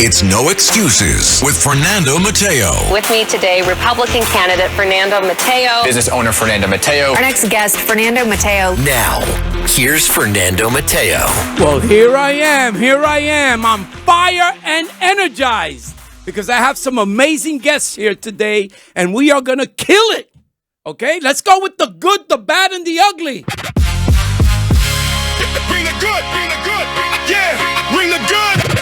It's No Excuses with Fernando Mateo. With me today, Republican candidate Fernando Mateo. Business owner Fernando Mateo. Our next guest, Fernando Mateo. Now, here's Fernando Mateo. Well, here I am. I'm fire and energized because I have some amazing guests here today, and we are going to kill it. Okay, let's go with the good, the bad, and the ugly. Bring the good, yeah, bring the good.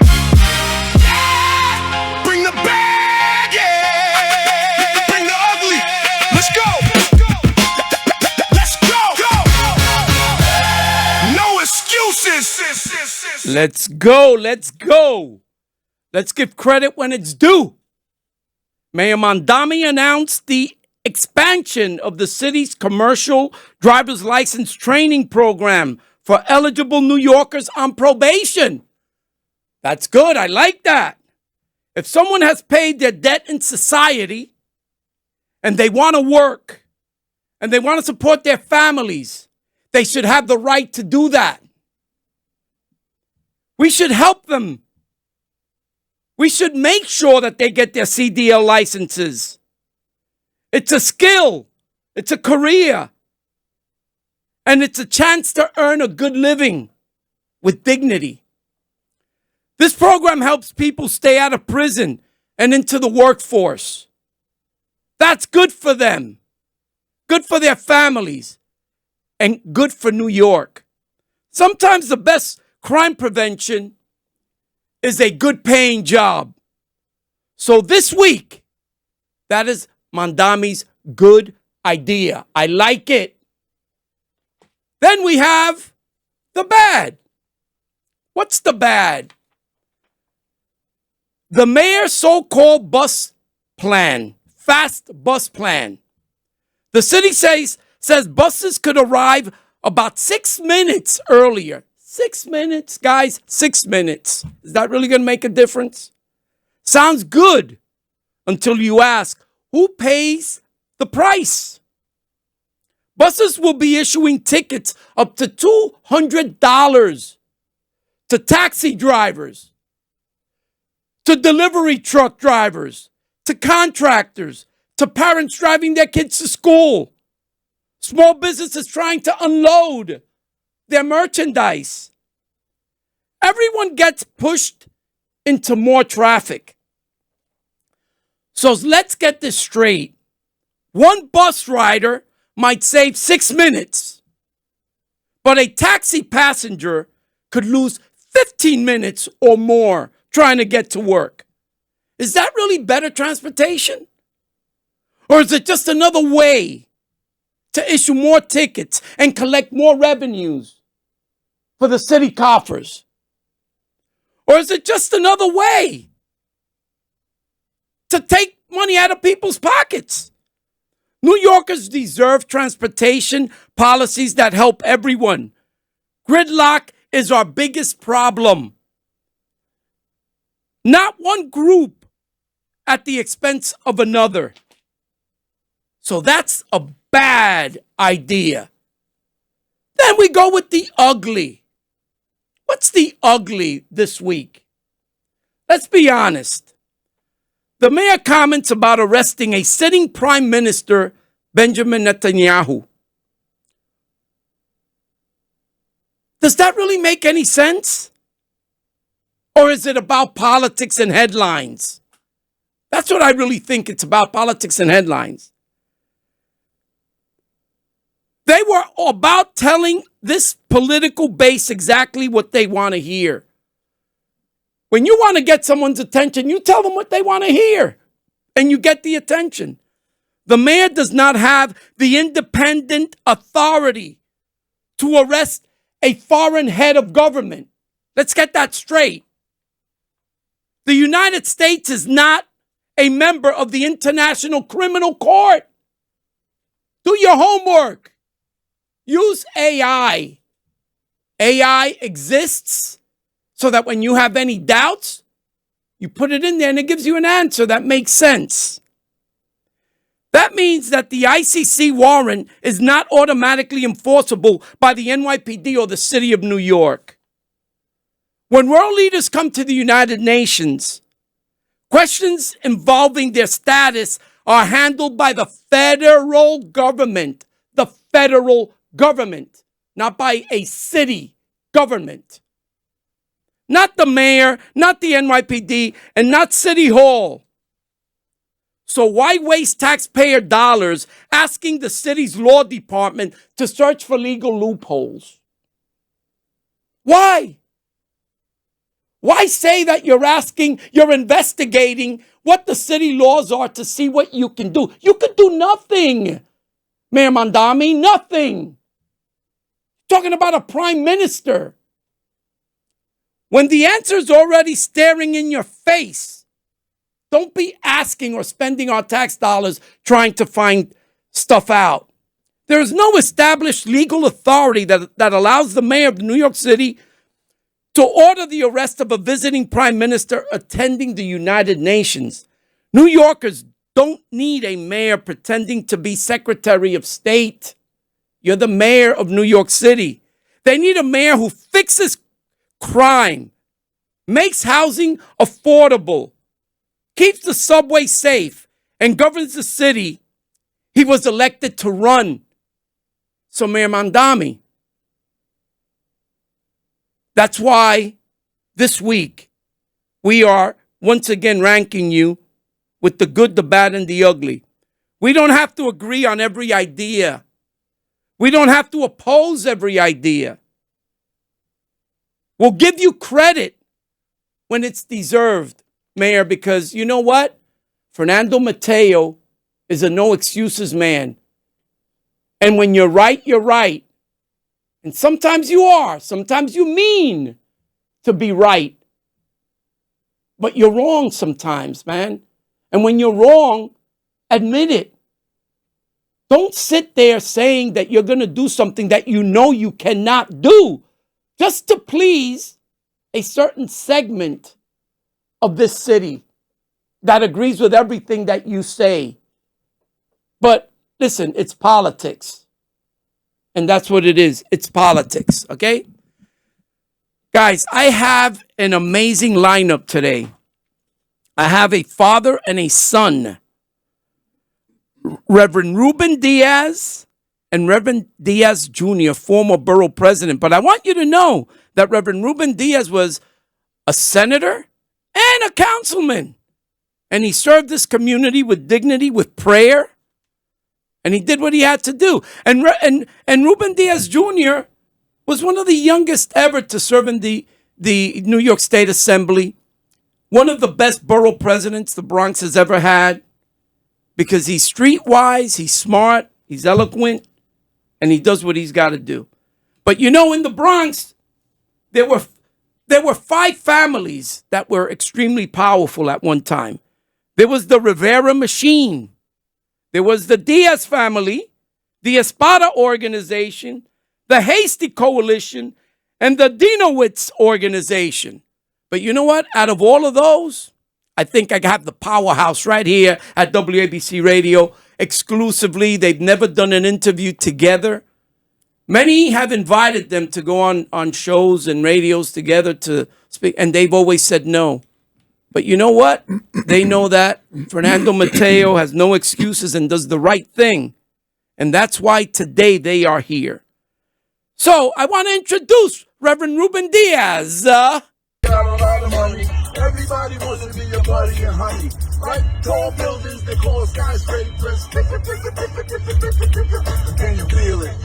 Bring the bad, yeah. Bring the ugly. Let's go. No excuses. Let's go. Let's give credit when it's due. Mayor Mondami announced the expansion of the city's commercial driver's license training program for eligible New Yorkers on probation. That's good. I like that. If someone has paid their debt in society and they want to work and they want to support their families, they should have the right to do that. We should help them. We should make sure that they get their CDL licenses. It's a skill. It's a career. And it's a chance to earn a good living with dignity. This program helps people stay out of prison and into the workforce. That's good for them, good for their families, and good for New York. Sometimes the best crime prevention is a good paying job. So this week, that is Mondami's good idea. I like it. Then we have the bad. What's the bad? The mayor's so-called bus plan, fast bus plan. The city says buses could arrive about 6 minutes earlier. 6 minutes, guys, 6 minutes. Is that really going to make a difference? Sounds good until you ask, who pays the price? Buses will be issuing tickets up to $200 to taxi drivers, to delivery truck drivers, to contractors, to parents driving their kids to school, small businesses trying to unload their merchandise. Everyone gets pushed into more traffic. So let's get this straight. One bus rider might save 6 minutes, but a taxi passenger could lose 15 minutes or more trying to get to work. Is that really better transportation? Or is it just another way to issue more tickets and collect more revenues for the city coffers? Or is it just another way to take money out of people's pockets? New Yorkers deserve transportation policies that help everyone. Gridlock is our biggest problem. Not one group at the expense of another. So that's a bad idea. Then we go with the ugly. What's the ugly this week? Let's be honest. The mayor comments about arresting a sitting prime minister, Benjamin Netanyahu. Does that really make any sense? Or is it about politics and headlines? That's what I really think it's about, politics and headlines. They were about telling this political base exactly what they want to hear. When you want to get someone's attention, you tell them what they want to hear, and you get the attention. The mayor does not have the independent authority to arrest a foreign head of government. Let's get that straight. The United States is not a member of the International Criminal Court. Do your homework. Use AI. AI exists so that when you have any doubts, you put it in there and it gives you an answer that makes sense. That means that the ICC warrant is not automatically enforceable by the NYPD or the city of New York. When world leaders come to the United Nations, Questions involving their status are handled by the federal government. The federal government, not by a city government. Not the mayor, not the NYPD, and not City Hall. So why waste taxpayer dollars asking the city's law department to search for legal loopholes? Why? Why say that you're investigating what the city laws are to see what you can do? You could do nothing, Mayor Mondami, nothing. Talking about a prime minister. When the answer's already staring in your face, don't be asking or spending our tax dollars trying to find stuff out. There is no established legal authority that allows the mayor of New York City to order the arrest of a visiting prime minister attending the United Nations. New Yorkers don't need a mayor pretending to be Secretary of State. You're the mayor of New York City. They need a mayor who fixes crime, makes housing affordable, keeps the subway safe, and governs the city he was elected to run. So, Mayor Mondami, that's why this week we are once again ranking you with the good, the bad, and the ugly. We don't have to agree on every idea. We don't have to oppose every idea. We'll give you credit when it's deserved, Mayor, because you know what? Fernando Mateo is a no excuses man. And when you're right, you're right. And sometimes you are. Sometimes you mean to be right. But you're wrong sometimes, man. And when you're wrong, admit it. Don't sit there saying that you're going to do something that you know you cannot do just to please a certain segment of this city that agrees with everything that you say. But listen, it's politics. And that's what it is. It's politics, okay? Guys, I have an amazing lineup today. I have a father and a son. Reverend Ruben Diaz and Reverend Diaz Jr., former borough president. But I want you to know that Reverend Ruben Diaz was a senator and a councilman. And he served this community with dignity, with prayer. And he did what he had to do. And Ruben Diaz Jr. was one of the youngest ever to serve in the New York State Assembly. One of the best borough presidents the Bronx has ever had. Because he's streetwise, he's smart, he's eloquent, and he does what he's got to do. But you know, in the Bronx, there were 5 families that were extremely powerful at one time. There was the Rivera machine. There was the Diaz family, the Espada organization, the Hasty Coalition, and the Dinowitz organization. But you know what? Out of all of those, I think I have the powerhouse right here at WABC Radio exclusively. They've never done an interview together. Many have invited them to go on shows and radios together to speak, and they've always said no. But you know what? They know that Fernando Mateo has no excuses and does the right thing. And that's why today they are here. So I want to introduce Reverend Ruben Diaz. Got a lot of money. Everybody wants to be your buddy and honey. Right? Tall buildings, they call skyscrapers. Can you feel it?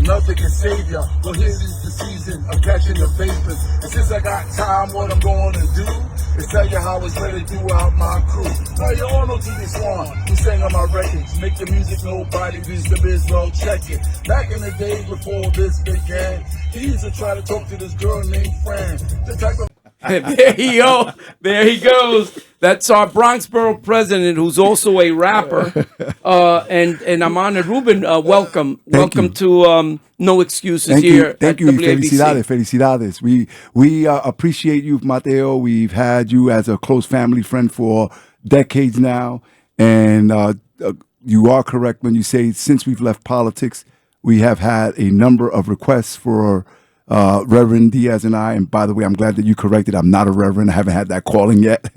Nothing can save ya. Well, here's the season of catching the vapors. And since I got time, what I'm going to do is tell you how it's ready throughout my crew. Now you all know TV Swan, who sang on my records. Make the music nobody reads the biz, well check it. Back in the days before this began, he used to try to talk to this girl named Fran. The type of There he goes. That's our Bronx Borough president, who's also a rapper. And I'm honored. Ruben, welcome. Welcome to No Excuses here. Thank you. Felicidades. We appreciate you, Mateo. We've had you as a close family friend for decades now. And you are correct when you say since we've left politics, we have had a number of requests for Reverend Diaz and I. And by the way, I'm glad that you corrected. I'm not a reverend. I haven't had that calling yet.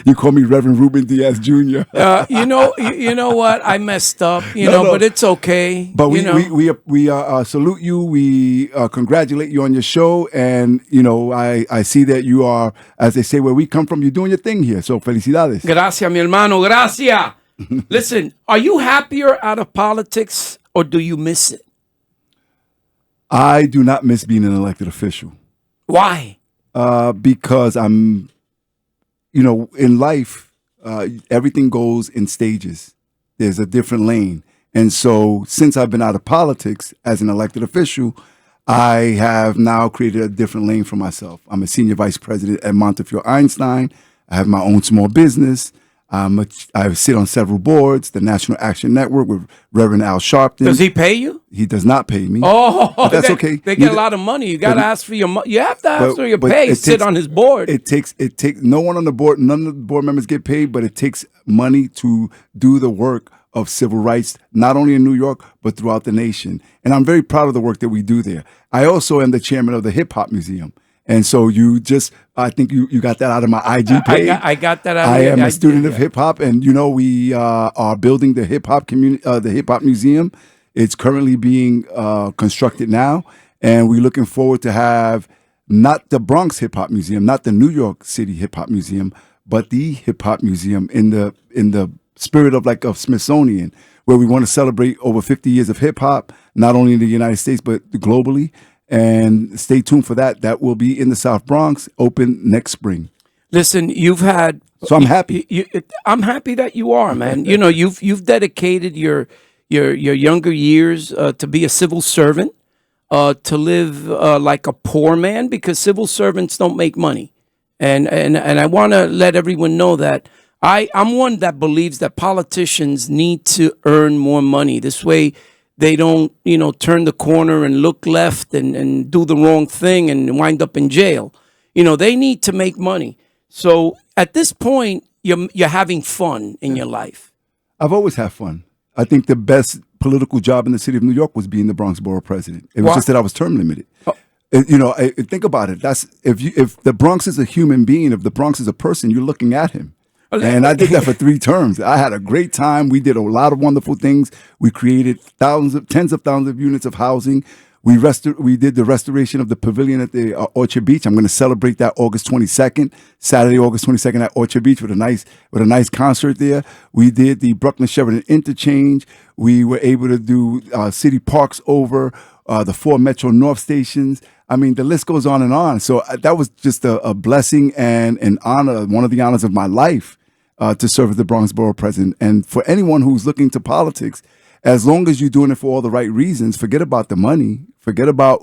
You call me Reverend Ruben Diaz Jr. You know what? I messed up. But it's okay. But we salute you. We congratulate you on your show, and I see that you are, as they say, where we come from. You're doing your thing here. So felicidades. Gracias, mi hermano. Gracias. Listen, are you happier out of politics or do you miss it? I do not miss being an elected official. Why? Because I'm, in life, everything goes in stages. There's a different lane. And so since I've been out of politics as an elected official, I have now created a different lane for myself. I'm a senior vice president at Montefiore Einstein. I have my own small business. I sit on several boards, the National Action Network with Reverend Al Sharpton. Does he pay you? He does not pay me. Oh, but that's okay. They get a lot of money. You got to ask for your money. You have to ask for your pay. Sit on his board. It takes no one on the board, none of the board members get paid, but it takes money to do the work of civil rights, not only in New York, but throughout the nation. And I'm very proud of the work that we do there. I also am the chairman of the Hip Hop Museum. And so I think you got that out of my IG page. I got that out. I am a student of hip hop, and we are building the hip hop community, the Hip Hop Museum. It's currently being constructed now, and we're looking forward to have not the Bronx Hip Hop Museum, not the New York City Hip Hop Museum, but the Hip Hop Museum in the spirit of Smithsonian, where we want to celebrate over 50 years of hip hop, not only in the United States but globally. And stay tuned for that. That will be in the South Bronx, open next spring. Listen, you've had. So I'm happy. I'm happy that you are, man. You've dedicated your younger years to be a civil servant, to live like a poor man, because civil servants don't make money, and I want to let everyone know that I'm one that believes that politicians need to earn more money. This way, they don't, turn the corner and look left and do the wrong thing and wind up in jail. They need to make money. So at this point, you're having fun in your life. I've always had fun. I think the best political job in the city of New York was being the Bronx Borough president. It was just that I was term limited. Oh. Think about it. That's if the Bronx is a human being, if the Bronx is a person, you're looking at him. And I did that for 3 terms. I had a great time. We did a lot of wonderful things. We created tens of thousands of units of housing. We did the restoration of the pavilion at the Orchard Beach. I'm going to celebrate that August 22nd, Saturday, August 22nd at Orchard Beach with a nice concert there. We did the Brooklyn Sheridan interchange. We were able to do city parks over the 4 Metro North stations. I mean, the list goes on and on. So that was just a blessing and an honor, one of the honors of my life, to serve as the Bronx Borough president. And for anyone who's looking to politics, as long as you're doing it for all the right reasons, forget about the money, forget about,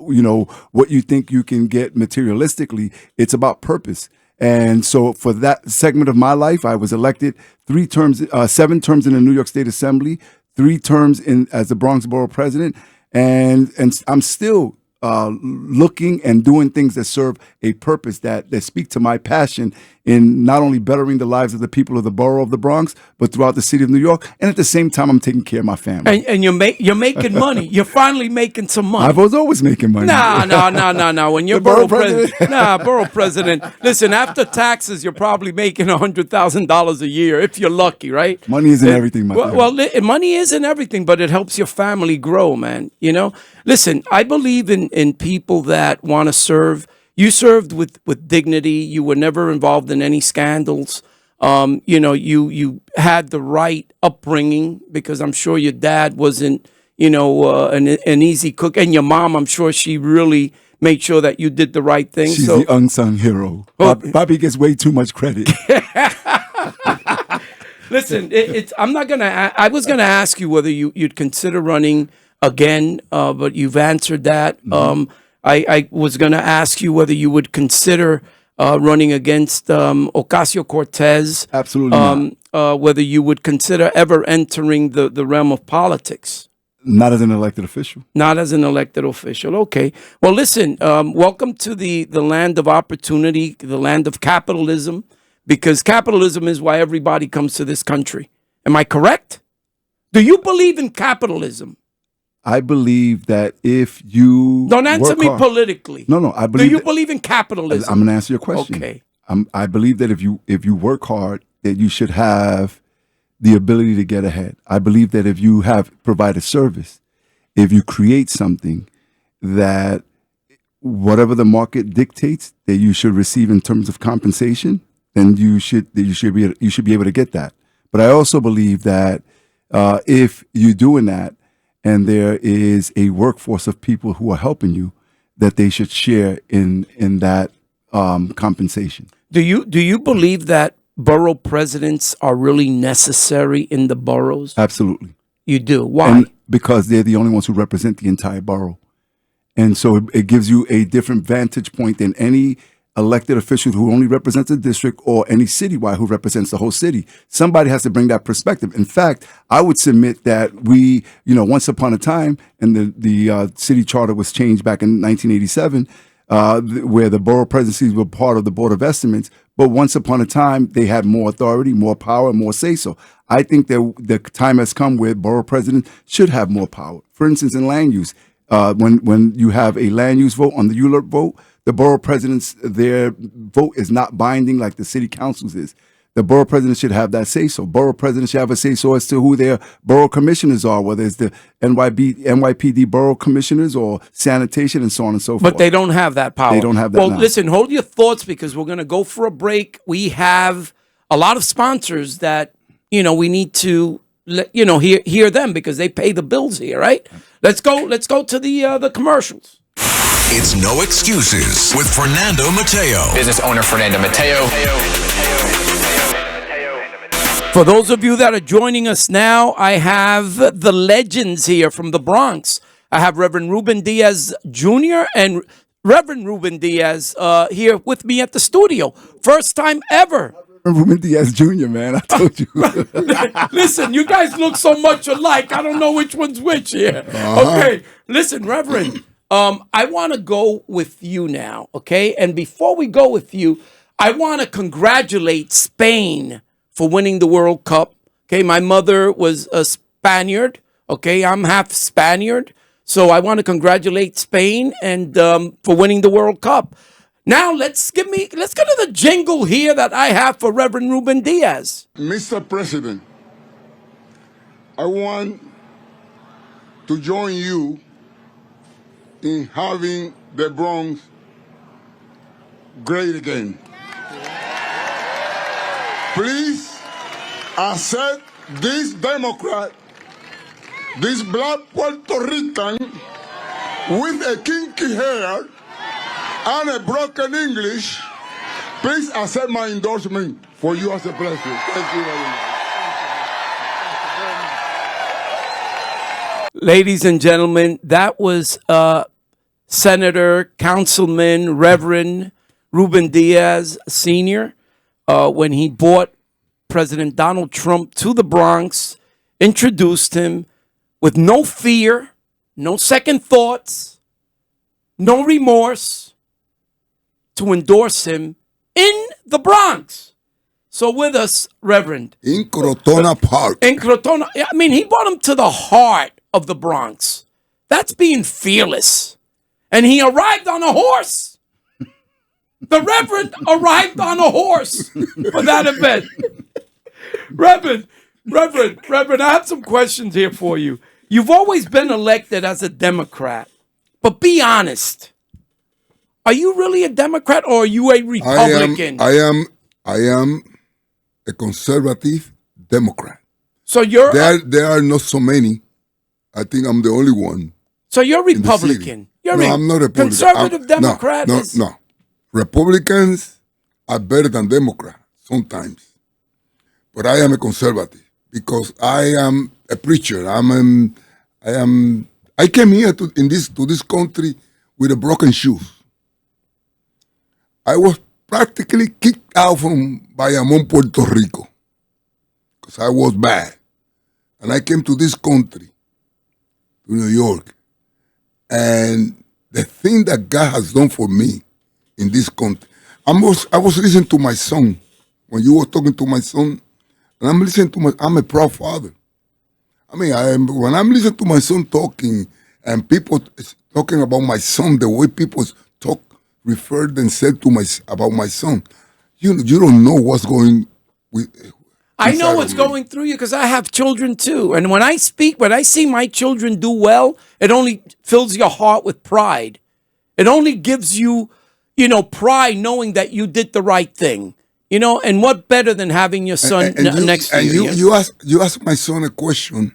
what you think you can get materialistically. It's about purpose. And so for that segment of my life, I was elected 7 terms in the New York State Assembly, 3 terms as the Bronx Borough president. And I'm still looking and doing things that serve a purpose that speak to my passion in not only bettering the lives of the people of the borough of the Bronx, but throughout the city of New York. And at the same time, I'm taking care of my family. And you're making money. You're finally making some money. I was always making money. No. When you're borough president, borough president. Listen, after taxes, you're probably making $100,000 a year if you're lucky, right? Money isn't everything, my friend. Well, money isn't everything, but it helps your family grow, man. Listen, I believe in people that want to serve. You served with dignity. You were never involved in any scandals. You had the right upbringing, because I'm sure your dad wasn't, an easy cook. And your mom, I'm sure she really made sure that you did the right thing. She's the unsung hero. Bobby gets way too much credit. Listen, I was gonna ask you whether you'd consider running again, but you've answered that. Mm-hmm. I was going to ask you whether you would consider running against Ocasio-Cortez. Absolutely not. Whether you would consider ever entering the realm of politics. Not as an elected official. Not as an elected official. Okay. Well, listen, welcome to the land of opportunity, the land of capitalism, because capitalism is why everybody comes to this country. Am I correct? Do you believe in capitalism? I believe that if you Don't answer work me hard- politically. No, I Do believe. you believe in capitalism? I'm going to answer your question. Okay. I believe that if you work hard, that you should have the ability to get ahead. I believe that if you provide a service, if you create something that whatever the market dictates that you should receive in terms of compensation, then you should be able to get that. But I also believe that if you're doing that and there is a workforce of people who are helping you, that they should share in that compensation. Do you believe that borough presidents are really necessary in the boroughs? Absolutely. You do. Why? And because they're the only ones who represent the entire borough. And so it gives you a different vantage point than any elected official who only represents a district or any citywide who represents the whole city. Somebody has to bring that perspective. In fact, I would submit that we, once upon a time, and the city charter was changed back in 1987, where the borough presidencies were part of the Board of Estimates. But once upon a time, they had more authority, more power, more say-so. I think that the time has come where borough presidents should have more power. For instance, in land use, when you have a land use vote on the ULURP vote, the borough presidents, their vote is not binding like the city councils is. The borough president should have that say-so. Borough presidents should have a say-so as to who their borough commissioners are, whether it's the NYPD borough commissioners or sanitation and so on and so forth. But they don't have that power. They don't have that Well, now. listen, hold your thoughts because we're going to go for a break. We have a lot of sponsors that, we need to, hear them because they pay the bills here, right? Let's go to the commercials. It's No Excuses with Fernando Mateo. Business owner Fernando Mateo. For those of you that are joining us now, I have the legends here from the Bronx. I have Reverend Ruben Diaz Jr. and Reverend Ruben Diaz here with me at the studio. First time ever. Ruben Diaz Jr., man, I told you. Listen, you guys look so much alike. I don't know which one's which here. Okay, listen, Reverend, I want to go with you now, okay? And before we go with you, I want to congratulate Spain for winning the World Cup. Okay, my mother was a Spaniard. Okay, I'm half Spaniard. So I want to congratulate Spain and for winning the World Cup. Now let's get to the jingle here that I have for Reverend Ruben Diaz. Mr. President, I want to join you in having the Bronx great again. Please accept this Democrat, this black Puerto Rican with a kinky hair and a broken English. Please accept my endorsement for you as a president. Thank you very much. Ladies and gentlemen, that was Senator, Councilman, Reverend Ruben Diaz Sr. When he brought President Donald Trump to the Bronx, introduced him with no fear, no second thoughts, no remorse, to endorse him in the Bronx. So with us, Reverend. In Crotona Park. In Crotona. I mean, he brought him to the heart of the Bronx. That's being fearless. And he arrived on a horse. The Reverend arrived on a horse for that event. Reverend, I have some questions here for you. You've always been elected as a Democrat, but be honest. Are you really a Democrat or are you a Republican? I am a conservative Democrat. So you're There are not so many. I think I'm the only one. So you're in the Republican. city. No, I'm not a Republican. Conservative Democrat. No. Republicans are better than Democrats sometimes. But I am a conservative because I am a preacher. I came here to this country with a broken shoes. I was practically kicked out from Bayamón, Puerto Rico, because I was bad. And I came to this country, to New York. And the thing that God has done for me in this country, I was listening to my son, when you were talking to my son, and I'm listening to I'm a proud father. I mean, when I'm listening to my son talking and people talking about my son, the way people talk, refer themselves to about my son, you don't know what's going with. I know what's going through you because I have children too. And when I see my children do well, it only fills your heart with pride. It only gives you, pride knowing that you did the right thing. And what better than having your son next to you? You ask my son a question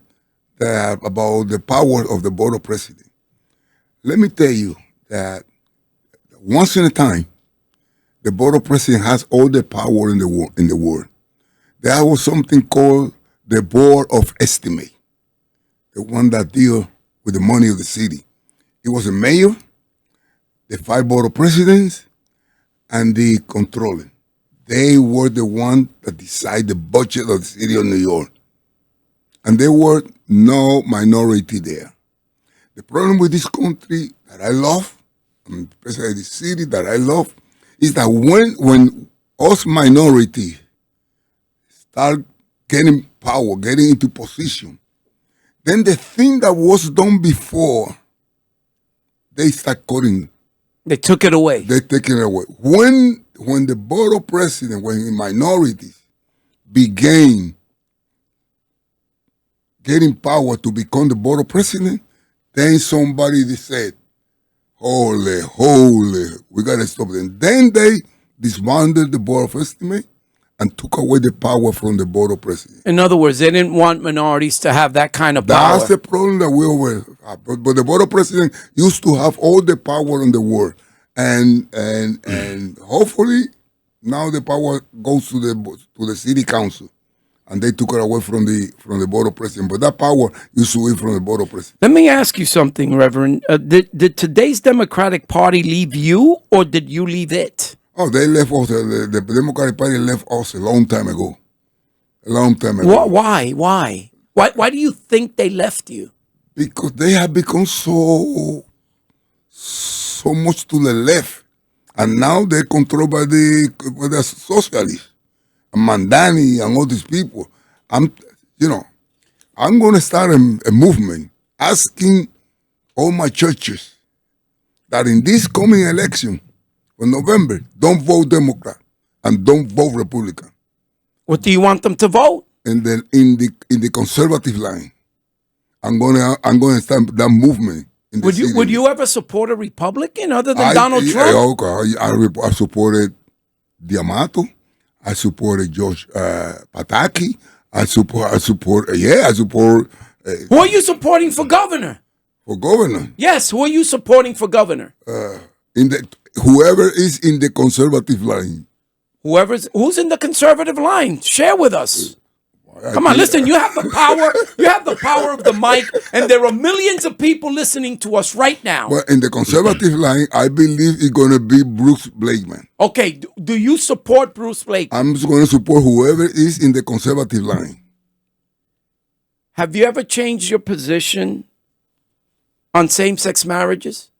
about the power of the board of president. Let me tell you that once in a time, the board of president has all the power in the world. There was something called the board of estimate, the one that deal with the money of the city. It was a mayor, the 5 board of presidents, and the controller. They were the one that decide the budget of the city of New York. And there were no minority there. The problem with this country that I love, and especially the city that I love, is that when us minority start getting power, getting into position, then the thing that was done before, they start cutting. They took it away. They take it away. When the board of presidents, when minorities began getting power to become the board of president, then somebody said, holy, we got to stop them. Then they disbanded the board of estimate and took away the power from the board of presidents. In other words, they didn't want minorities to have that kind of power. That's the problem that we always have. But the board of presidents used to have all the power in the world. And hopefully now the power goes to the city council. And they took it away from the board of presidents. But that power used to be from the board of presidents. Let me ask you something, Reverend. Did today's Democratic Party leave you, or did you leave it? Oh, they left us. The Democratic Party left us a long time ago. A long time ago. Why? Why do you think they left you? Because they have become so much to the left. And now they're controlled by the socialists. Mandani and all these people. I'm going to start a movement asking all my churches that in this coming election for November, don't vote Democrat and don't vote Republican. What do you want them to vote? In the conservative line. I'm gonna start that movement. Would you ever support a Republican other than Donald Trump? I supported D'Amato. I supported George Pataki. I support. Who are you supporting for governor? For governor? Yes. Who are you supporting for governor? Whoever is in the conservative line. Who's in the conservative line? Share with us. Come on, listen. You have the power. You have the power of the mic, and there are millions of people listening to us right now. Well, in the conservative line, I believe it's going to be Bruce Blakeman. Okay. Do you support Bruce Blakeman? I'm just going to support whoever is in the conservative line. Have you ever changed your position on same-sex marriages?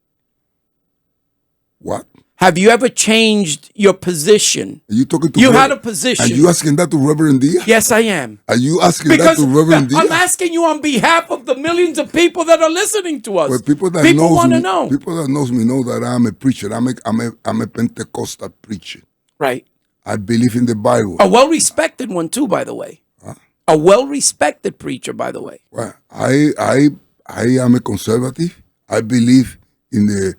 What? Have you ever changed your position? Are you talking to? You had a position. Are you asking that to Reverend Diaz? Yes, I am. Are you asking that to Reverend Diaz? I'm asking you on behalf of the millions of people that are listening to us. Well, people want to know. People that knows me know that I'm a preacher. I'm a Pentecostal preacher. Right. I believe in the Bible. A well-respected one too, by the way. Huh? A well-respected preacher, by the way. Well, I am a conservative. I believe in the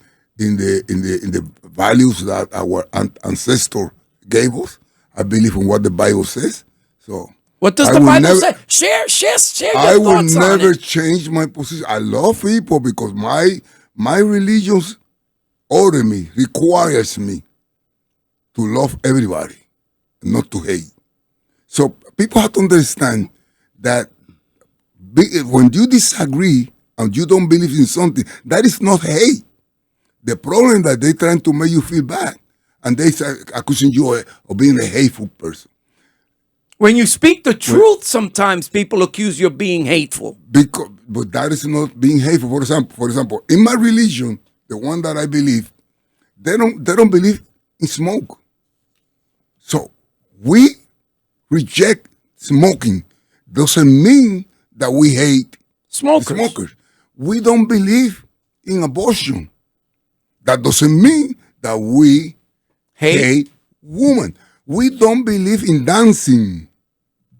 values that our ancestors gave us. I believe in what the Bible says. So what does the Bible say? Share your I will thoughts on never it. change my position. I love people because my religion requires me to love everybody, not to hate. So people have to understand that when you disagree and you don't believe in something, that is not hate. The problem that they're trying to make you feel bad, and they start accusing you of being a hateful person. When you speak the truth, sometimes people accuse you of being hateful. But that is not being hateful. For example, in my religion, the one that I believe, they don't believe in smoke. So we reject smoking. Doesn't mean that we hate Smokers. smokers. We don't believe in abortion. That doesn't mean that we hate women. We don't believe in dancing.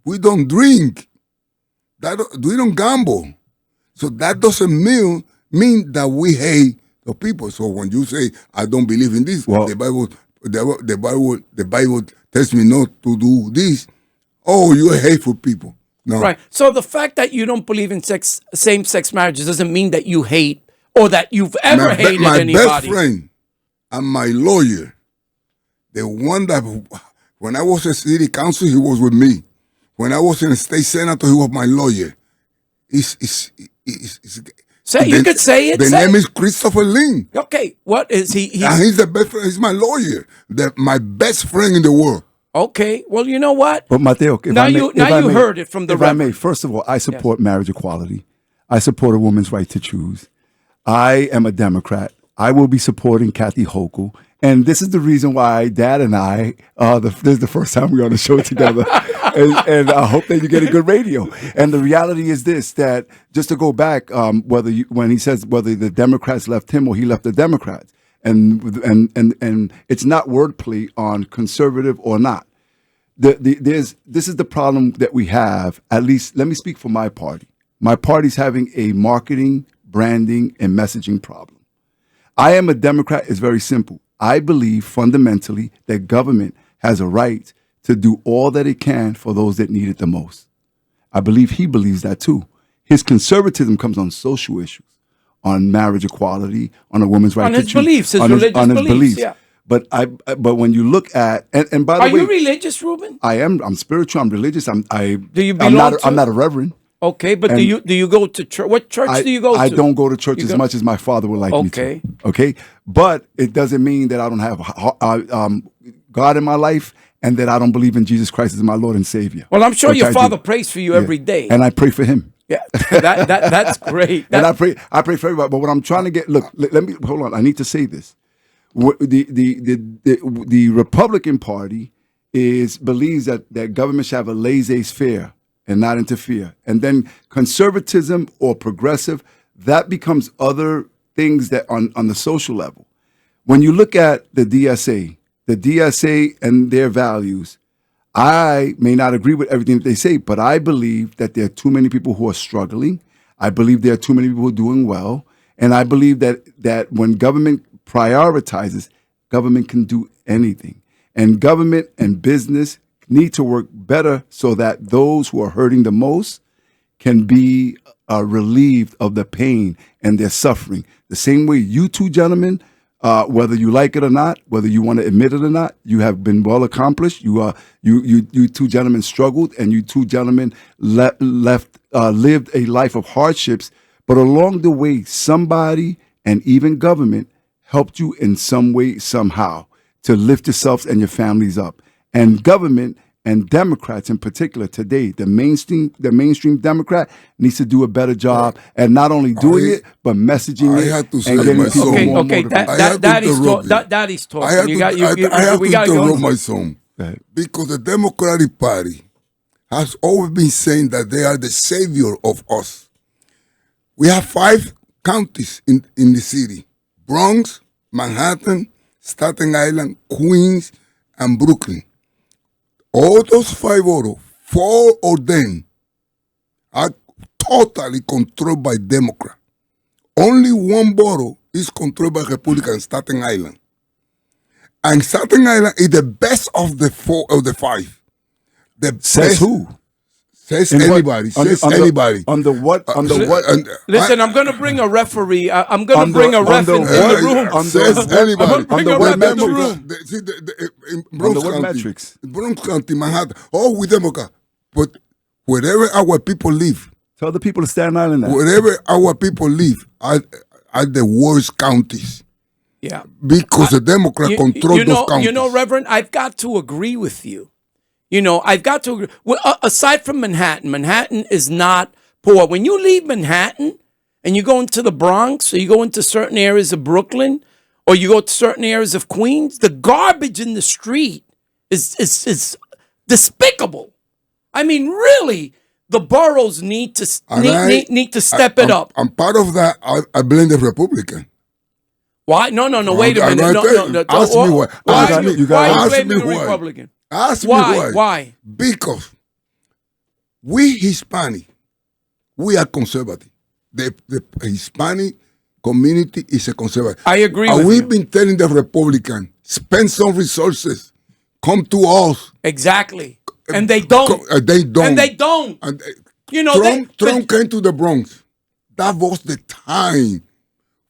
We don't drink. We don't gamble. So that doesn't mean that we hate the people. So when you say I don't believe in this, Well, the Bible tells me not to do this. Oh, you're hateful people. No. Right. So the fact that you don't believe in same-sex marriages doesn't mean that you hate or that you've ever hated my anybody. best friend and my lawyer, the one that when I was a city council, he was with me. When I was in a state senator, he was my lawyer. You could say it. The name is Christopher Lynn. Okay. What is he? And he's the best friend. He's my lawyer. My best friend in the world. Okay. Well, you know what? But Mateo, Now you heard it from the if I Reverend. may, first of all, I support marriage equality. I support a woman's right to choose. I am a Democrat. I will be supporting Kathy Hochul. And this is the reason why Dad and I, this is the first time we're on the show together. and I hope that you get a good radio. And the reality is this, that just to go back, when he says whether the Democrats left him or he left the Democrats, and it's not wordplay on conservative or not. This is the problem that we have. At least, let me speak for my party. My party's having a marketing, branding, and messaging problem. I am a Democrat. It's very simple. I believe fundamentally that government has a right to do all that it can for those that need it the most. I believe he believes that too. His conservatism comes on social issues, on marriage equality, on a woman's right to choose. On his religious beliefs. Yeah. But when you look at and by the way, are you religious, Ruben? I am. I'm spiritual. I'm religious. Do you belong I'm not a reverend. Okay, but do you go to church? What church do you go to? I don't go to church as much as my father would like me to. Okay, but it doesn't mean that I don't have God in my life and that I don't believe in Jesus Christ as my Lord and Savior. Well, I'm sure your father prays for you every day, and I pray for him. Yeah, that's great. And I pray for everybody. But what I'm trying to get, look, let me hold on. I need to say this. The Republican Party believes that government should have a laissez-faire and not interfere. And then conservatism or progressive, that becomes other things that on the social level. When you look at the DSA and their values, I may not agree with everything that they say, but I believe that there are too many people who are struggling. I believe there are too many people who are doing well. And I believe that when government prioritizes, government can do anything. And government and business need to work better so that those who are hurting the most can be relieved of the pain and their suffering. The same way you two gentlemen, whether you like it or not, whether you want to admit it or not, you have been well accomplished. You two gentlemen struggled, and you two gentlemen lived a life of hardships. But along the way, somebody and even government helped you in some way, somehow, to lift yourselves and your families up. And government and Democrats in particular today, the mainstream Democrat needs to do a better job at not only doing it, but messaging it. I have to say and getting my people son. more Okay, motivated. Daddy's talking. I have to interrupt my son. ahead. Because the Democratic Party has always been saying that they are the savior of us. We have 5 counties in the city: Bronx, Manhattan, Staten Island, Queens, and Brooklyn. All those 5 boroughs, 4 of them are totally controlled by Democrats. Only 1 borough is controlled by Republican, Staten Island. And Staten Island is the best of the 5. Says who? Says In what? anybody. Says anybody. Under what? Listen, I'm going to bring a referee. I'm going to bring a ref in the room. Says anybody. Under what Remember, metrics? in Bronx Under what County, metrics? Bronx County, Manhattan, all with Democrat. But wherever our people live, Tell the people of Staten Island that. wherever our people live, are the worst counties. Yeah. Because the Democrat control those counties. You know, Reverend, I've got to agree with you. I've got to agree. Well, aside from Manhattan is not poor. When you leave Manhattan and you go into the Bronx or you go into certain areas of Brooklyn or you go to certain areas of Queens, the garbage in the street is despicable. I mean, really, the boroughs need to step it up. I'm part of that. I blame the Republican. Why? No. Wait a minute. No. Ask me why. Why Ask are me- you ask blaming me the why. Republican? Ask me Why? why. Because we Hispanic, we are conservative. The Hispanic community is a conservative. I agree And with we've you. been telling the Republican, spend some resources, come to us. Exactly. And they don't. They don't. And they don't. And, You know, Trump came to the Bronx. That was the time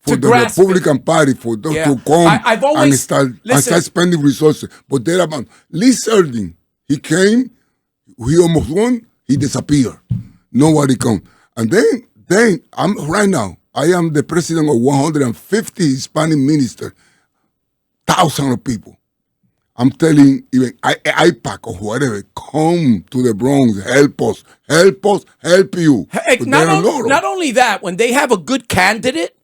for To the grasp Republican Party for them Yeah. to come I've always- and listen. start spending resources. But they're about Lee Serding. He came, he almost won, he disappeared. Nobody come. And then I'm right now, I am the president of 150 Hispanic ministers, thousands of people. I'm telling even IPAC or whatever, come to the Bronx, help us, help you. Hey, But not, they don't know. not only that, when they have a good candidate,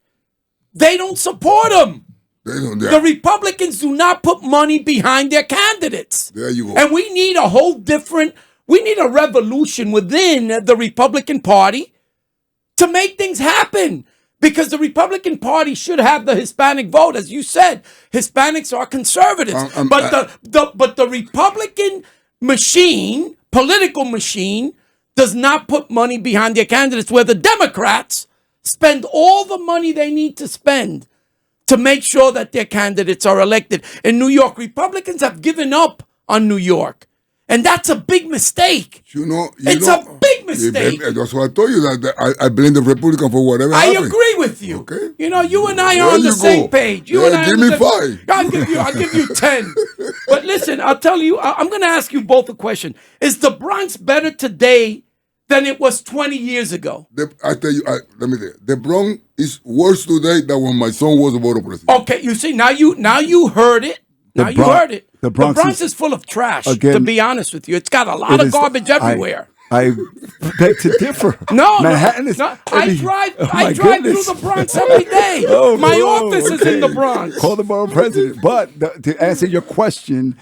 they don't support them. They don't. The Republicans do not put money behind their candidates. There you go. And we need we need a revolution within the Republican Party to make things happen. Because the Republican Party should have the Hispanic vote. As you said, Hispanics are conservatives. But the Republican machine, political machine, does not put money behind their candidates, where the Democrats spend all the money they need to spend to make sure that their candidates are elected. In New York, Republicans have given up on New York. And that's a big mistake. It's a big mistake. That's why I told you that I blame the Republican for whatever I happened. agree with you. Okay. You know, you and I There are on the you same go. page. You Yeah, and I give are me the- 5. I'll give you 10. But listen, I'll tell you, I'm going to ask you both a question. Is the Bronx better today than it was 20 years ago? I tell you, let me tell you, the Bronx is worse today than when my son was a voter president. Okay, you see, now you heard it. Now you heard it. The The Bronx Bronx is full of trash, again, to be honest with you. It's got a lot of garbage everywhere. I beg to differ. No, Manhattan is. I every- drive. Oh, I my drive goodness. through the Bronx every day. Oh, My no, office is in the okay. Bronx. Call the borough president. But to answer your question,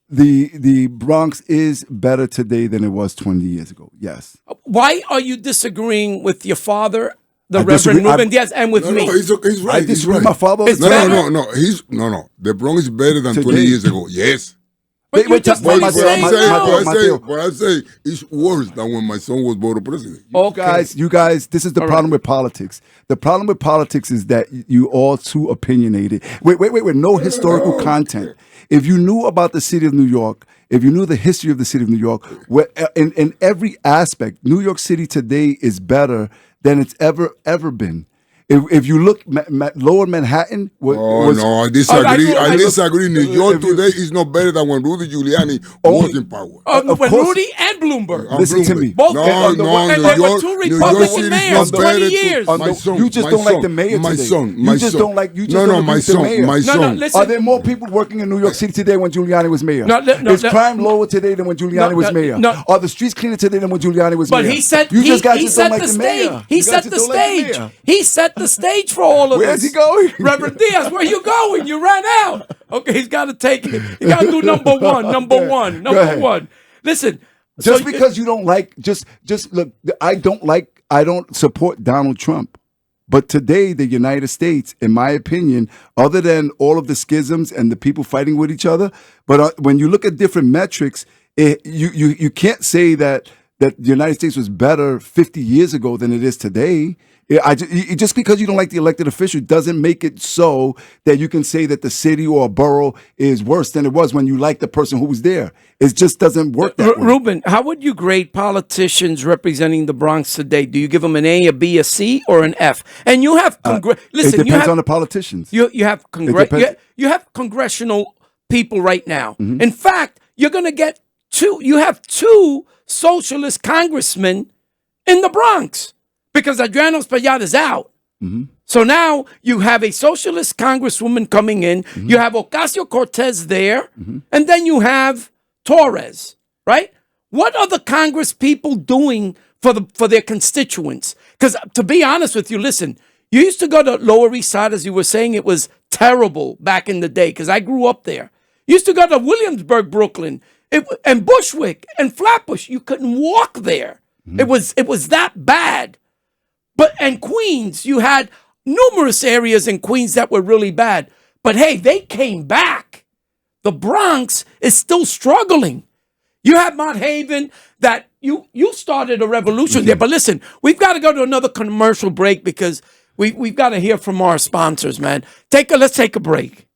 the Bronx is better today than it was 20 years ago. Yes. Why are you disagreeing with your father, the I Reverend disagree. Ruben Diaz, and with No, me? he's right. I He's disagree right. with my father. It's No. better? The Bronx is better than Today. 20 years ago. Yes. But you just wait, been Mateo, saying Mateo, no. What I say is worse than when my son was voter president. You guys, this is the problem with politics. The problem with politics is that you all too opinionated. Wait, no historical content. If you knew about the city of New York, if you knew the history of the city of New York, in every aspect, New York City today is better than it's ever been. If you look, Lower Manhattan was. No, I disagree. I disagree. New York if you- today is not better than when Rudy Giuliani was in power. Of When course. Rudy and Bloomberg. Listen to me. Both No, and there were two New York Republican City is mayors, not 20 better years. My son, You just my don't like son, the mayor my today. son, You my just son. don't like. You just No, don't my agree with the son, mayor. my No, son. listen. Are there more people working in New York City today when Giuliani was mayor? No, Is crime lower today than when Giuliani was mayor? no. Are the streets cleaner today than when Giuliani was But mayor? he set You just guys he just don't set like the the stage. mayor. He You guys set the just don't like the stage. mayor. He set the stage for all of Where's this. he going? Reverend Diaz, where you going? You ran out. Okay, he's got to take it. He got to do number one. Number ahead. one. Listen. Just so because you don't like, just look. I don't support Donald Trump, but today the United States, in my opinion, other than all of the schisms and the people fighting with each other, but when you look at different metrics, you can't say that the United States was better 50 years ago than it is today. Just because you don't like the elected official doesn't make it so that you can say that the city or a borough is worse than it was when you like the person who was there. It just doesn't work that way. Ruben, how would you grade politicians representing the Bronx today? Do you give them an A, a B, a C, or an F? And you have listen. It depends on the politicians. You have depends. you have congressional people right now. Mm-hmm. In fact, you're going to get two. You have two socialist congressmen in the Bronx because Adriano Espaillat is out. Mm-hmm. So now you have a socialist congresswoman coming in. Mm-hmm. You have Ocasio-Cortez there, and then you have Torres. Right? What are the Congress people doing for their constituents? Because to be honest with you, listen. You used to go to Lower East Side, as you were saying, it was terrible back in the day because I grew up there. You used to go to Williamsburg, Brooklyn, and Bushwick and Flatbush. You couldn't walk there. It was that bad. And Queens, you had numerous areas in Queens that were really bad. But hey, they came back. The Bronx is still struggling. You have Mott Haven that you started a revolution there. But listen, we've got to go to another commercial break because we've got to hear from our sponsors, man. Let's take a break.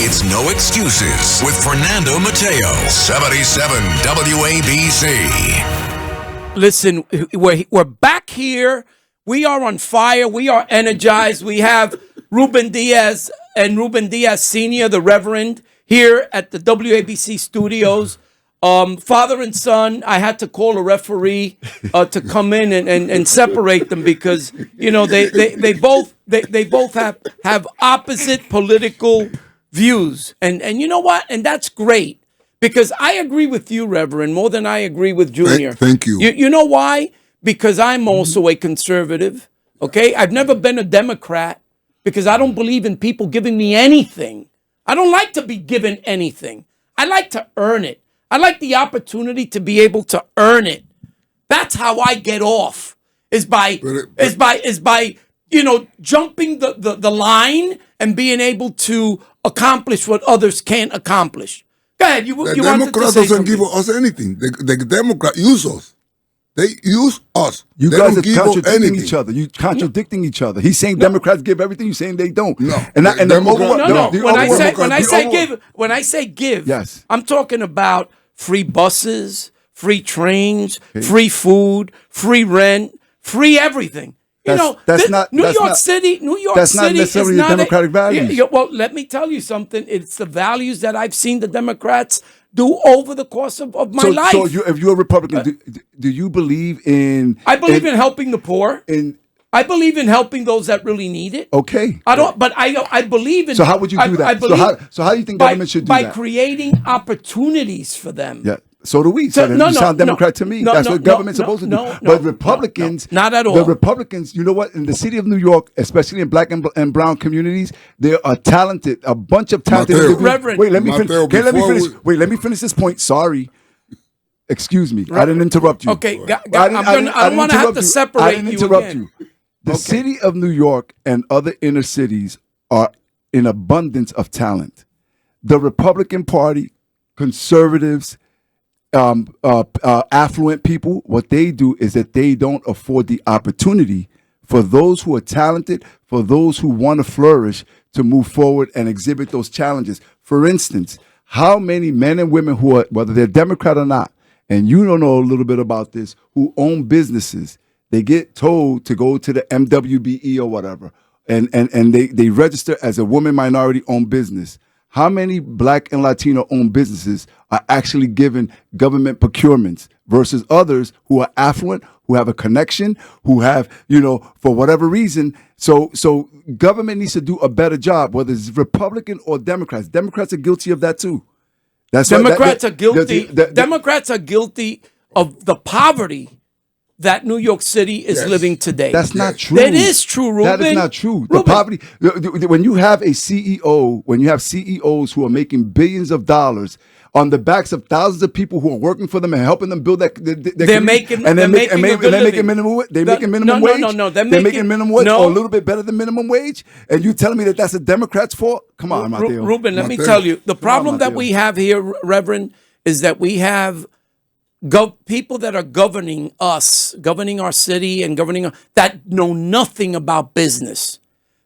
It's No Excuses with Fernando Mateo, 77 WABC. Listen, we're back here. We are on fire. We are energized. We have Ruben Diaz and Ruben Diaz Sr., the Reverend, here at the WABC studios. Father and son, I had to call a referee to come in and separate them because, you know, they both have opposite political views. And you know what? And that's great because I agree with you, Reverend, more than I agree with Junior. Thank you. You know why? Because I'm also a conservative, okay? I've never been a Democrat because I don't believe in people giving me anything. I don't like to be given anything. I like to earn it. I like the opportunity to be able to earn it. That's how I get off. Is by you know, jumping the line and being able to accomplish what others can't accomplish. Go ahead. You wanted to Democrats say doesn't something. give us anything. The Democrats use us. They use us. You They guys don't are give us contradicting anything. each other. You contradicting each other. He's saying Democrats give everything. You're saying they don't. No. And The the Democrat- overall- No. the When I overall- say when I say give, Yes. I'm talking about free buses, free trains, free food, free rent, free everything. You know, That's not New that's York not- City. New York that's not City necessarily is the not Democratic values. Well, let me tell you something. It's the values that I've seen the Democrats do over the course of my life. So if you're a Republican, do you believe in? I believe in helping the poor. In I believe in helping those that really need it. okay. I don't, but I believe in. So how would you do that? I believe so how do you think by, government should do by that? creating opportunities for them. Yeah. So do we. So then you sound Democrat to me. That's what government's supposed to do. But Republicans, not at all. The Republicans, you know what? In the city of New York, especially in black and brown communities, there are talented, a bunch of talented Mateo. individuals. Reverend. Wait, let me finish. Mateo, Okay, let me before finish. Wait, let me finish this point. Sorry. Excuse me. I didn't interrupt you. Okay, I don't want to have to separate I didn't you interrupt again. you. The city of New York and other inner cities are in abundance of talent. The Republican Party, conservatives, affluent people, what they do is that they don't afford the opportunity for those who are talented, for those who want to flourish, to move forward and exhibit those challenges. For instance, how many men and women who are, whether they're Democrat or not, and you don't know a little bit about this, who own businesses, they get told to go to the MWBE or whatever, and they register as a woman minority owned business. How many black and Latino owned businesses are actually given government procurements versus others who are affluent, who have a connection, who have, you know, for whatever reason. So government needs to do a better job, whether it's Republican or Democrats. Democrats are guilty of that too. That's Democrats are guilty. Democrats are guilty of the poverty that New York City is living today. That's not true. That is true, Ruben. That is not true. The Ruben. poverty. When you have a CEO, when you have CEOs who are making billions of dollars on the backs of thousands of people who are working for them and helping them build that, They're making a good living. minimum. They're No, making minimum no, wage. no, no, they're They're making- making minimum wage no. or a little bit better than minimum wage. And you telling me that that's a Democrat's fault? Come on, Mateo. Ruben, let me Mateo. tell you, the problem that Mateo. we have here, Reverend, is that we have people that are governing us, governing our city and that know nothing about business.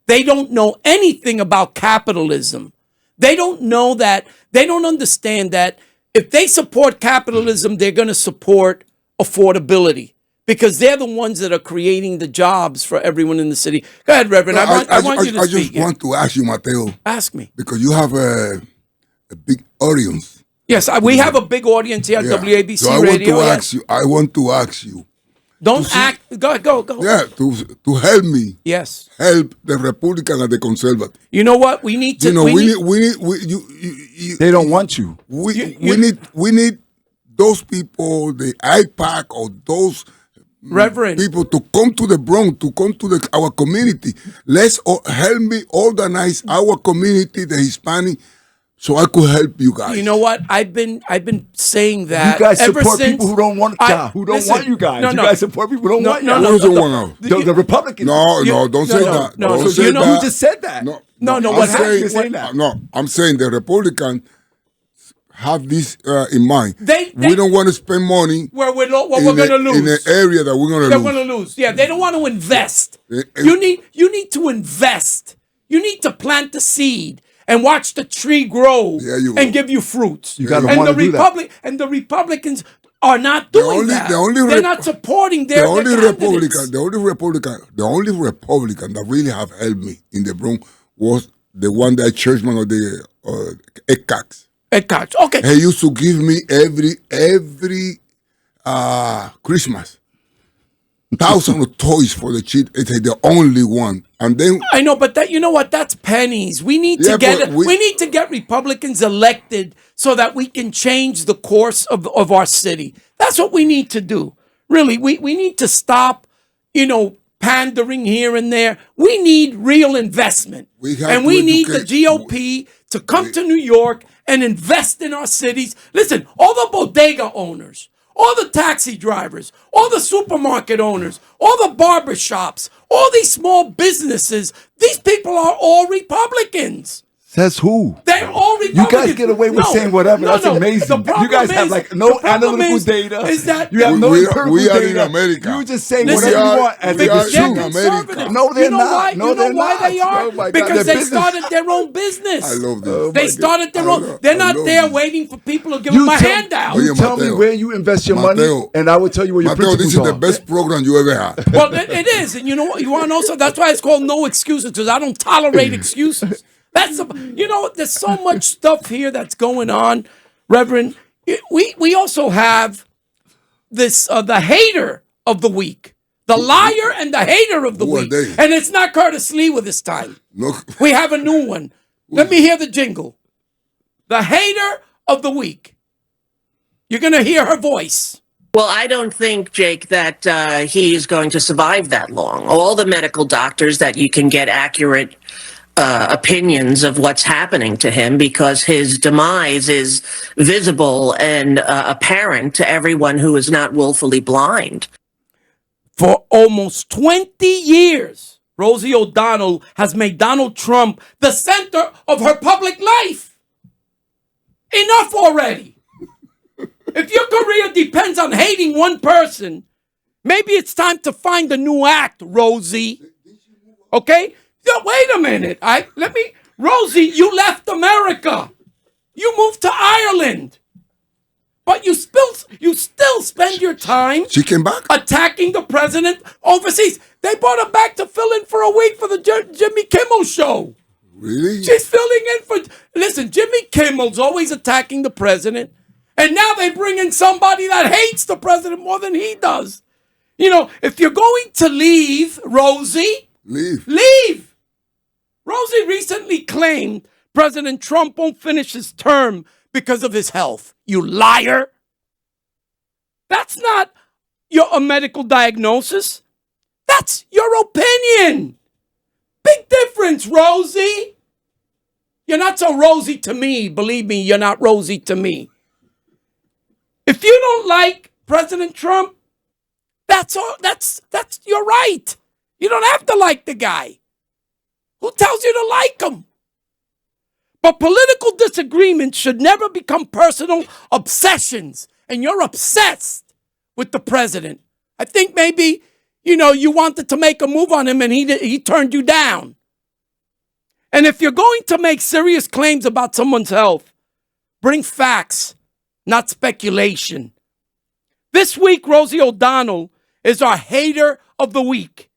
They don't know anything about capitalism. They don't know that, they don't understand that if they support capitalism, they're going to support affordability because they're the ones that are creating the jobs for everyone in the city. Go ahead, Reverend. I want you to I speak. just want to ask you, Mateo, Ask me. because you have a big audience. Yes, we have a big audience here at Yeah. WABC So Radio. I want to ask you. Don't act. Go. Yeah, to help me Yes. help the Republican and the Conservative. You know what? We need to. You know, They don't want you. we need those people, the IPAC or those Reverend. people to come to the Bronx, to come to our community. Let's help me organize our community, the Hispanic, so I could help you guys. You know what? I've been saying that You guys ever support since people who don't want who don't listen, want you guys. No, You no. guys support people who don't want you. Who doesn't want us? The Republicans. No, don't say that. no, Don't so say you know- that. You just said that. No, No, I'm what saying, happened? You're saying that. No, I'm saying the Republicans have this in mind. They- we don't want to spend money where we're going to lose. in an area that we're going to They're lose. going to lose. Yeah, they don't want to invest. Eh, eh. You need to invest. You need to plant the seed and watch the tree grow There you and go. give you fruits. You gotta and wanna the do that. And the Republicans are not doing that. They're not supporting The their only candidates. the only Republican that really have helped me in the Bronx was the one that churchman of the ECAX. Okay. He used to give me every Christmas thousands of toys for the kid. It's the only one, and then I know, but that you know what? That's pennies. We need to Yeah, get but we need to get Republicans elected so that we can change the course of our city. That's what we need to do. Really, we need to stop, pandering here and there. We need real investment. We have and to we need the educate- GOP to come to New York and invest in our cities. Listen, all the bodega owners, all the taxi drivers, all the supermarket owners, all the barber shops, all these small businesses, these people are all Republicans. Says who? They're all Republicans. You guys get away with saying whatever. That's amazing. The You guys have problem no the problem analytical is- data. Is that You have no We are- empirical we are data. in America. You just say Listen, whatever you we are- want as we if are it's they're in true. America. conservative. No, they're you know not. Why? No, you know they're why not. they are? Oh, my God. Because Their they business- started their own business. I love this. Oh, They my started their I own. love- They're I not love there this. waiting for people to give them a handout. You tell me Mateo. where you invest your money, Mateo. and I will tell you where your Mateo, this principles is the are. best program you ever had. Well, it is, and you know what? You want to know? So that's why it's called No Excuses, because I don't tolerate excuses. There's so much stuff here that's going on, Reverend. We also have this the hater of the week, the liar and the hater of the Who are week, they? and it's not Curtis Lewa this time. No, We have a new one. Let me hear the jingle. The hater of the week. You're gonna hear her voice. Well, I don't think, Jake, that he is going to survive that long. All the medical doctors that you can get accurate opinions of what's happening to him, because his demise is visible and apparent to everyone who is not willfully blind. For almost 20 years, Rosie O'Donnell has made Donald Trump the center of her public life. Enough already. If your career depends on hating one person, maybe it's time to find a new act, Rosie. Okay? Wait a minute. Rosie, you left America. You moved to Ireland. But you still spend your time she came back. attacking the president overseas. They brought her back to fill in for a week for the Jimmy Kimmel show. Really? She's filling in for. Listen, Jimmy Kimmel's always attacking the president, and now they bring in somebody that hates the president more than he does. If you're going to leave, Rosie, Leave. Rosie recently claimed President Trump won't finish his term because of his health. You liar. That's not a medical diagnosis. That's your opinion. Big difference, Rosie. You're not so rosy to me. Believe me, you're not rosy to me. If you don't like President Trump, that's you're right. You don't have to like the guy. Who tells you to like him? But political disagreements should never become personal obsessions. And you're obsessed with the president. I think maybe, you wanted to make a move on him and he turned you down. And if you're going to make serious claims about someone's health, bring facts, not speculation. This week, Rosie O'Donnell is our hater of the week.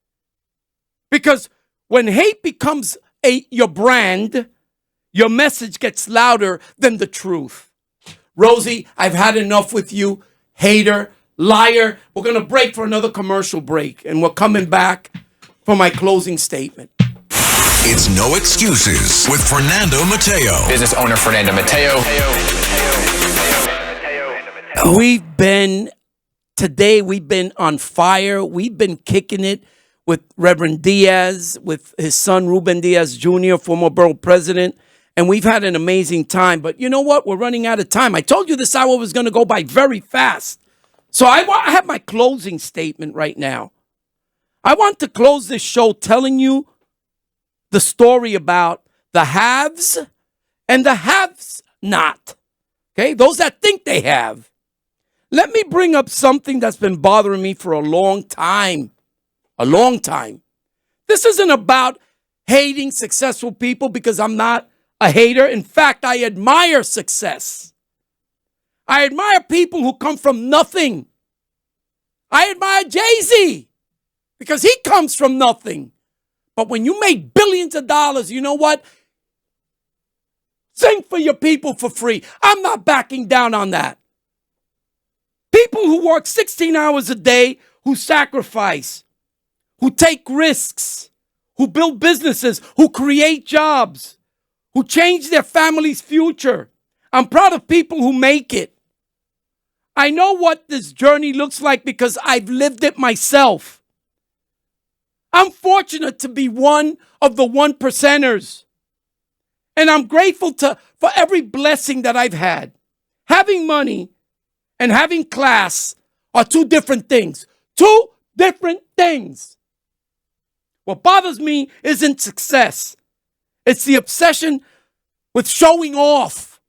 Because when hate becomes your brand, your message gets louder than the truth. Rosie, I've had enough with you. Hater, liar. We're going to break for another commercial break, and we're coming back for my closing statement. It's No Excuses with Fernando Mateo. Business owner Fernando Mateo. We've been on fire. We've been kicking it with Reverend Diaz, with his son Ruben Diaz Jr., former borough president, and we've had an amazing time. But you know what? We're running out of time. I told you this hour was going to go by very fast. So I have my closing statement right now. I want to close this show telling you the story about the haves and the haves not. Okay, those that think they have. Let me bring up something that's been bothering me for a long time. A long time. This isn't about hating successful people, because I'm not a hater. In fact, I admire success. I admire people who come from nothing. I admire Jay-Z because he comes from nothing. But when you make billions of dollars, you know what? Sing for your people for free. I'm not backing down on that. People who work 16 hours a day, who sacrifice, who take risks, who build businesses, who create jobs, who change their family's future. I'm proud of people who make it. I know what this journey looks like because I've lived it myself. I'm fortunate to be one of the 1%ers. And I'm grateful for every blessing that I've had. Having money and having class are two different things. Two different things. What bothers me isn't success. It's the obsession with showing off.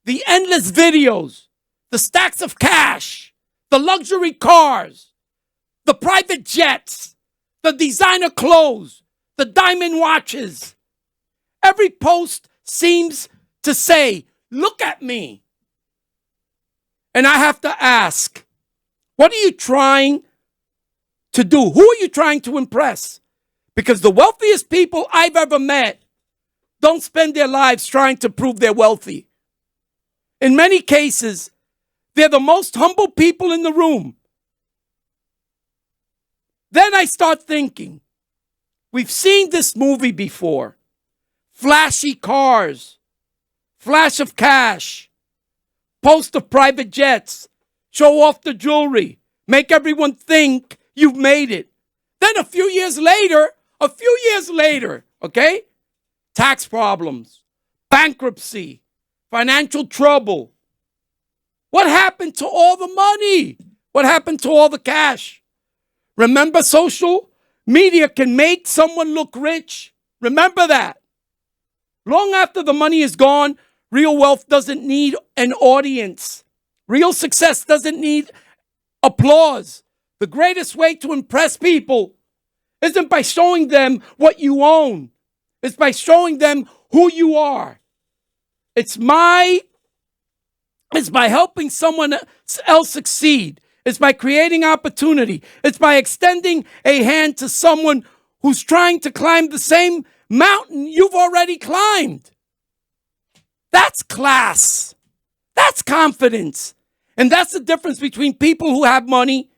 The endless videos, the stacks of cash, the luxury cars, the private jets, the designer clothes, the diamond watches. Every post seems to say, look at me. And I have to ask, what are you trying to do? Who are you trying to impress? Because the wealthiest people I've ever met don't spend their lives trying to prove they're wealthy. In many cases, they're the most humble people in the room. Then I start thinking, we've seen this movie before. Flashy cars, flash of cash, post of private jets, show off the jewelry, make everyone think you've made it. Then a few years later, okay, tax problems, bankruptcy, financial trouble. What happened to all the money? What happened to all the cash? Remember, social media can make someone look rich. Remember that. Long after the money is gone, real wealth doesn't need an audience. Real success doesn't need applause. The greatest way to impress people isn't by showing them what you own. It's by showing them who you are. It's by helping someone else succeed. It's by creating opportunity. It's by extending a hand to someone who's trying to climb the same mountain you've already climbed. That's class. That's confidence. And that's the difference between people who have money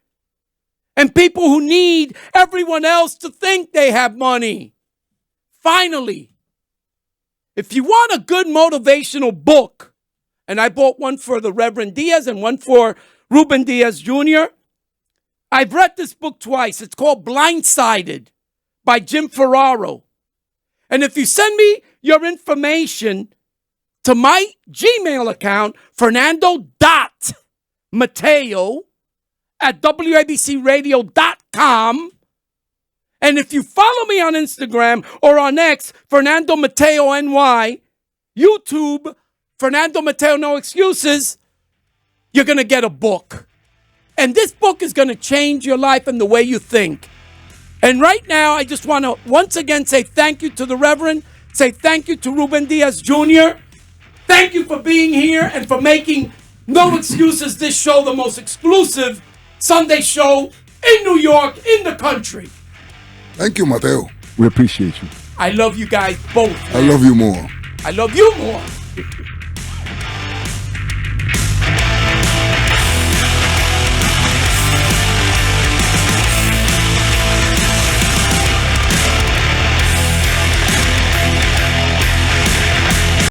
and people who need everyone else to think they have money. Finally, if you want a good motivational book, and I bought one for the Reverend Diaz and one for Ruben Diaz Jr., I've read this book twice. It's called Blindsided by Jim Ferraro. And if you send me your information to my Gmail account, fernando.mateo@wabcradio.com, and if you follow me on Instagram or on X, Fernando Mateo NY, YouTube, Fernando Mateo No Excuses, you're going to get a book. And this book is going to change your life and the way you think. And right now, I just want to once again say thank you to the Reverend, say thank you to Ruben Diaz Jr. Thank you for being here and for making No Excuses this show the most exclusive Sunday show in New York, in the country. Thank you, Mateo. We appreciate you. I love you guys both. I love you more. I love you more.